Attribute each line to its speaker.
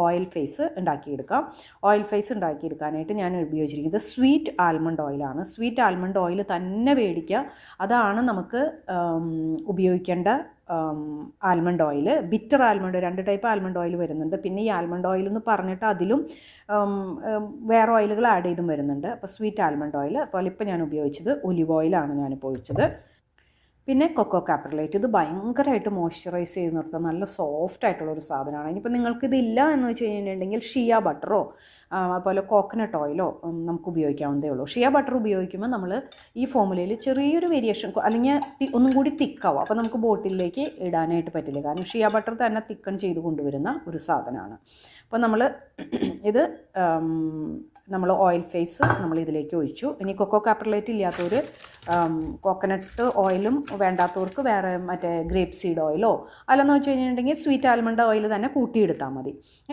Speaker 1: Oil face ഉണ്ടാക്കിയെടുക്കാം. Oil face ഉണ്ടാക്കിയെടുക്കാനായിട്ട് ഞാൻ ഉപയോഗിച്ചിരിക്കുന്നത് സ്വീറ്റ് ആൽമണ്ട് ഓയിലാണ്. സ്വീറ്റ് ആൽമണ്ട് ഓയിൽ തന്നെ മേടിക്കുക. അതാണ് നമുക്ക് ഉപയോഗിക്കേണ്ട almond oil. Bitter almond, 2 type almond oil വരുന്നുണ്ട്. പിന്നെ ഈ ആൽമണ്ട് ഓയിൽ എന്ന് പറഞ്ഞിട്ട് അതിലും വേറെ ഓയിലുകൾ ആഡ് ചെയ്തും വരുന്നുണ്ട്. അപ്പോൾ സ്വീറ്റ് ആൽമണ്ട് ഓയിൽ. അപ്പോൾ ഇപ്പോൾ ഞാൻ ഉപയോഗിച്ചത് ഒലിവ് ഓയിലാണ് ഞാനിപ്പോൾ ഒഴിച്ചത്. പിന്നെ കൊക്കോ കാപ്രിലേറ്റ്. ഇത് ഭയങ്കരമായിട്ട് മോയ്സ്ചറൈസ് ചെയ്ത് നിർത്തുക, നല്ല സോഫ്റ്റ് ആയിട്ടുള്ളൊരു സാധനമാണ്. ഇനിയിപ്പോൾ നിങ്ങൾക്കിതില്ല എന്ന് വെച്ച് കഴിഞ്ഞിട്ടുണ്ടെങ്കിൽ ഷിയ ബട്ടറോ അതുപോലെ കോക്കനട്ട് ഓയിലോ നമുക്ക് ഉപയോഗിക്കാവുന്നതേ ഉള്ളൂ. ഷിയ ബട്ടർ ഉപയോഗിക്കുമ്പോൾ നമ്മൾ ഈ ഫോമുലയിൽ ചെറിയൊരു വേരിയേഷൻ, അല്ലെങ്കിൽ ഒന്നും കൂടി തിക്കാവും. അപ്പോൾ നമുക്ക് ബോട്ടിലേക്ക് ഇടാനായിട്ട് പറ്റില്ല. കാരണം ഷിയ ബട്ടർ തന്നെ തിക്കൺ ചെയ്ത് കൊണ്ടുവരുന്ന ഒരു സാധനമാണ്. അപ്പോൾ നമ്മൾ ഓയിൽ ഫേസ് നമ്മൾ ഇതിലേക്ക് ഒഴിച്ചു. ഇനി കൊക്കോ കാപ്രിലേറ്റ് ഇല്ലാത്തവർ കോക്കനട്ട് ഓയിലും വേണ്ടാത്തവർക്ക് വേറെ മറ്റേ ഗ്രേപ്പ് സീഡ് ഓയിലോ അല്ലെന്ന് വെച്ച് കഴിഞ്ഞിട്ടുണ്ടെങ്കിൽ സ്വീറ്റ് ആൽമണ്ട് ഓയിൽ തന്നെ കൂട്ടിയെടുത്താൽ മതി.